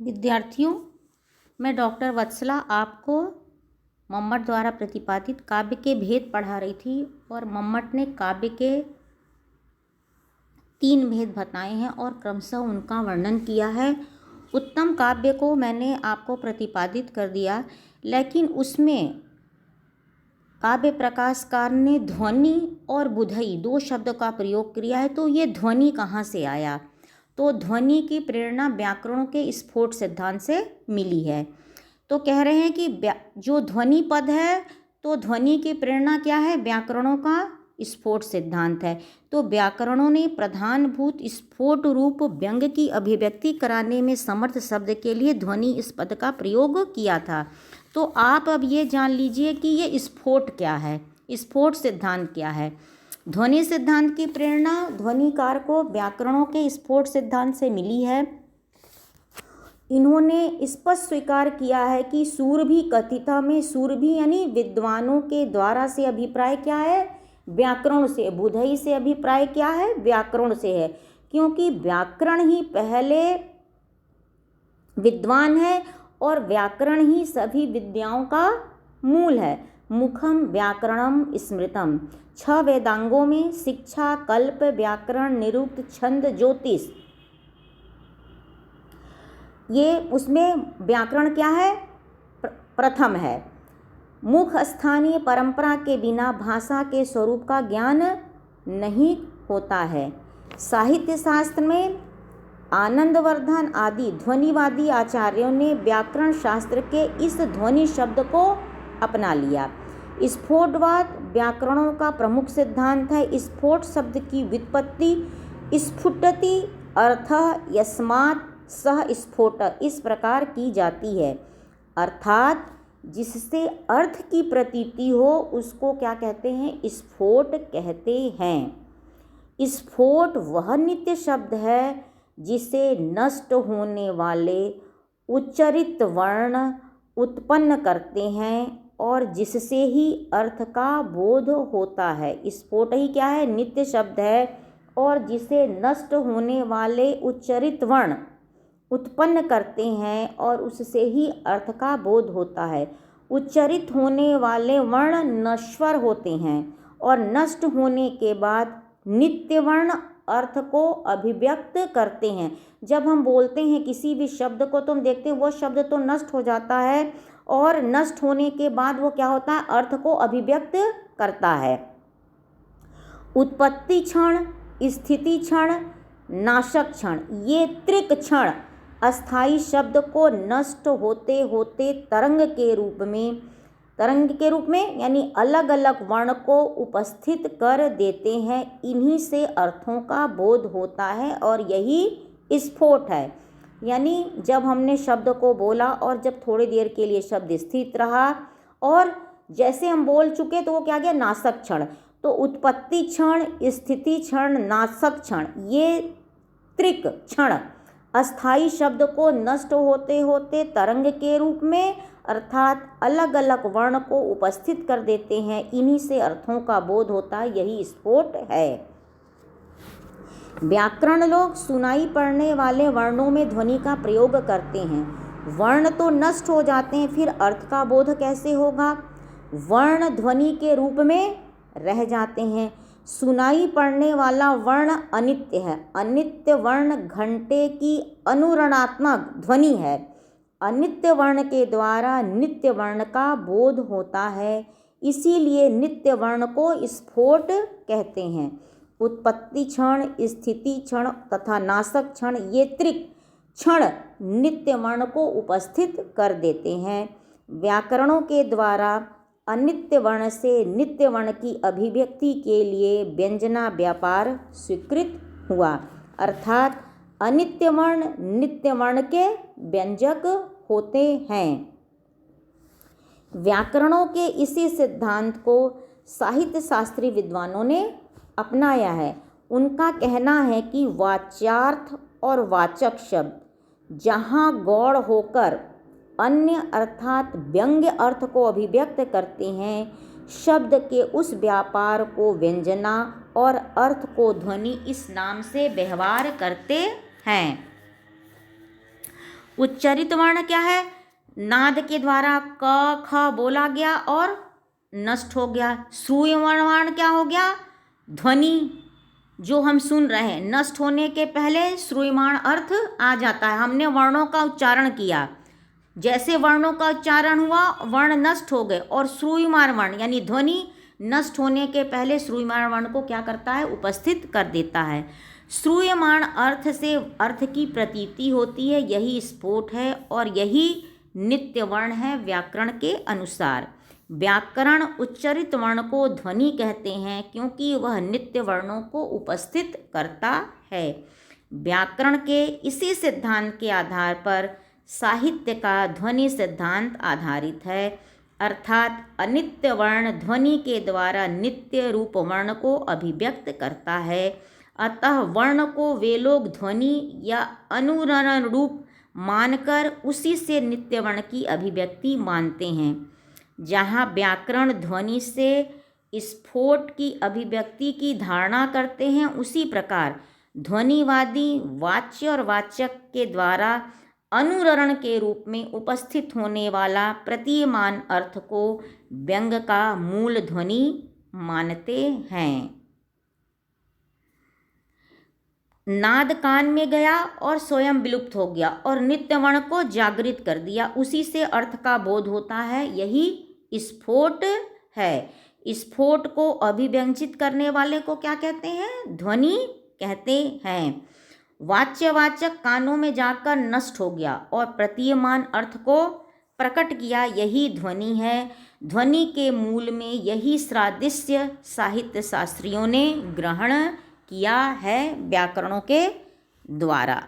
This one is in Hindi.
विद्यार्थियों, मैं डॉक्टर वत्सला आपको मम्मट द्वारा प्रतिपादित काव्य के भेद पढ़ा रही थी और मम्मट ने काव्य के 3 भेद बताए हैं और क्रमशः उनका वर्णन किया है। उत्तम काव्य को मैंने आपको प्रतिपादित कर दिया, लेकिन उसमें काव्य प्रकाशकार ने ध्वनि और बुधई 2 शब्द का प्रयोग किया है। तो ये ध्वनि कहाँ से आया? तो ध्वनि की प्रेरणा व्याकरणों के स्फोट सिद्धांत से मिली है। तो कह रहे हैं कि जो ध्वनि पद है, तो ध्वनि की प्रेरणा क्या है? व्याकरणों का स्फोट सिद्धांत है। तो व्याकरणों ने प्रधानभूत स्फोट रूप व्यंग की अभिव्यक्ति कराने में समर्थ शब्द के लिए ध्वनि इस पद का प्रयोग किया था। तो आप अब ये जान लीजिए कि ये स्फोट क्या है, स्फोट सिद्धांत क्या है। ध्वनि सिद्धांत की प्रेरणा ध्वनिकार को व्याकरणों के स्फोट सिद्धांत से मिली है। इन्होंने स्पष्ट स्वीकार किया है कि सूरभि कथिता में सूरभि यानी विद्वानों के द्वारा से अभिप्राय क्या है? व्याकरण से। बुधई से अभिप्राय क्या है? व्याकरण से है, क्योंकि व्याकरण ही पहले विद्वान है और व्याकरण ही सभी विद्याओं का मूल है। मुखम व्याकरणम स्मृतम। 6 वेदांगों में शिक्षा, कल्प, व्याकरण, निरुक्त, छंद, ज्योतिष, ये उसमें व्याकरण क्या है? प्रथम है। मुख स्थानीय परंपरा के बिना भाषा के स्वरूप का ज्ञान नहीं होता है। साहित्य शास्त्र में आनंदवर्धन आदि ध्वनिवादी आचार्यों ने व्याकरण शास्त्र के इस ध्वनि शब्द को अपना लिया। स्फोटवाद व्याकरणों का प्रमुख सिद्धांत है। स्फोट शब्द की व्युत्पत्ति स्फुटति अर्थः यस्मात् सह स्फोट इस प्रकार की जाती है, अर्थात जिससे अर्थ की प्रतीति हो उसको क्या कहते हैं? स्फोट कहते हैं। स्फोट वह नित्य शब्द है जिसे नष्ट होने वाले उच्चरित वर्ण उत्पन्न करते हैं और जिससे ही अर्थ का बोध होता है। स्फोट ही क्या है? नित्य शब्द है और जिसे नष्ट होने वाले उच्चरित वर्ण उत्पन्न करते हैं और उससे ही अर्थ का बोध होता है। उच्चरित होने वाले वर्ण नश्वर होते हैं और नष्ट होने के बाद नित्य वर्ण अर्थ को अभिव्यक्त करते हैं। जब हम बोलते हैं किसी भी शब्द को, तो हम देखते हैं वो शब्द तो नष्ट हो जाता है और नष्ट होने के बाद वो क्या होता है? अर्थ को अभिव्यक्त करता है। उत्पत्ति क्षण, स्थिति क्षण, नाशक क्षण, ये त्रिक क्षण अस्थाई शब्द को नष्ट होते होते तरंग के रूप में यानी अलग अलग वर्ण को उपस्थित कर देते हैं। इन्हीं से अर्थों का बोध होता है और यही स्फोट है। यानी जब हमने शब्द को बोला और जब थोड़ी देर के लिए शब्द स्थित रहा और जैसे हम बोल चुके तो वो क्या गया? नाशक क्षण। तो उत्पत्ति क्षण, स्थिति क्षण, नाशक क्षण, ये त्रिक क्षण अस्थाई शब्द को नष्ट होते होते तरंग के रूप में अर्थात अलग अलग वर्ण को उपस्थित कर देते हैं। इन्हीं से अर्थों का बोध होता है, यही स्फोट है। व्याकरण लोग सुनाई पड़ने वाले वर्णों में ध्वनि का प्रयोग करते हैं। वर्ण तो नष्ट हो जाते हैं, फिर अर्थ का बोध कैसे होगा? वर्ण ध्वनि के रूप में रह जाते हैं। सुनाई पड़ने वाला वर्ण अनित्य है। अनित्य वर्ण घंटे की अनुरणात्मक ध्वनि है। अनित्य वर्ण के द्वारा नित्य वर्ण का बोध होता है, इसीलिए नित्य वर्ण को स्फोट कहते हैं। उत्पत्ति क्षण, स्थिति क्षण तथा नाशक क्षण, ये त्रिक क्षण नित्य वर्ण को उपस्थित कर देते हैं। व्याकरणों के द्वारा अनित्य वर्ण से नित्य वर्ण की अभिव्यक्ति के लिए व्यंजना व्यापार स्वीकृत हुआ, अर्थात अनित्य वर्ण नित्य वर्ण के व्यंजक होते हैं। व्याकरणों के इसी सिद्धांत को साहित्य शास्त्री विद्वानों ने अपनाया है। उनका कहना है कि वाच्यार्थ और वाचक शब्द जहाँ गौड़ होकर अन्य अर्थात व्यंग्य अर्थ को अभिव्यक्त करते हैं, शब्द के उस व्यापार को व्यंजना और अर्थ को ध्वनि इस नाम से व्यवहार करते हैं। उच्चरित वर्ण क्या है? नाद के द्वारा क ख बोला गया और नष्ट हो गया। श्रूयमाण वर्ण क्या हो गया? ध्वनि जो हम सुन रहे हैं, नष्ट होने के पहले श्रूयमाण अर्थ आ जाता है। हमने वर्णों का उच्चारण किया, जैसे वर्णों का उच्चारण हुआ वर्ण नष्ट हो गए, और श्रूयमाण वर्ण यानी ध्वनि नष्ट होने के पहले श्रूयमाण वर्ण को क्या करता है? उपस्थित कर देता है। श्रूयमाण अर्थ से अर्थ की प्रतीति होती है, यही स्फोट है और यही नित्य वर्ण है व्याकरण के अनुसार। व्याकरण उच्चरित वर्ण को ध्वनि कहते हैं क्योंकि वह नित्य वर्णों को उपस्थित करता है। व्याकरण के इसी सिद्धांत के आधार पर साहित्य का ध्वनि सिद्धांत आधारित है, अर्थात अनित्य वर्ण ध्वनि के द्वारा नित्य रूप वर्ण को अभिव्यक्त करता है। अतः वर्ण को वे लोग ध्वनि या अनुरण रूप मानकर उसी से नित्य वर्ण की अभिव्यक्ति मानते हैं। जहाँ व्याकरण ध्वनि से स्फोट की अभिव्यक्ति की धारणा करते हैं, उसी प्रकार ध्वनिवादी वाच्य और वाचक के द्वारा अनुरण के रूप में उपस्थित होने वाला प्रतीयमान अर्थ को व्यंग का मूल ध्वनि मानते हैं। नाद कान में गया और स्वयं विलुप्त हो गया और नित्य वर्ण को जागृत कर दिया, उसी से अर्थ का बोध होता है, यही स्फोट है। स्फोट को अभिव्यंजित करने वाले को क्या कहते हैं? ध्वनि कहते हैं। वाच्यवाचक कानों में जाकर नष्ट हो गया और प्रतीयमान अर्थ को प्रकट किया, यही ध्वनि है। ध्वनि के मूल में यही सादृश्य साहित्य शास्त्रियों ने ग्रहण किया है व्याकरणों के द्वारा।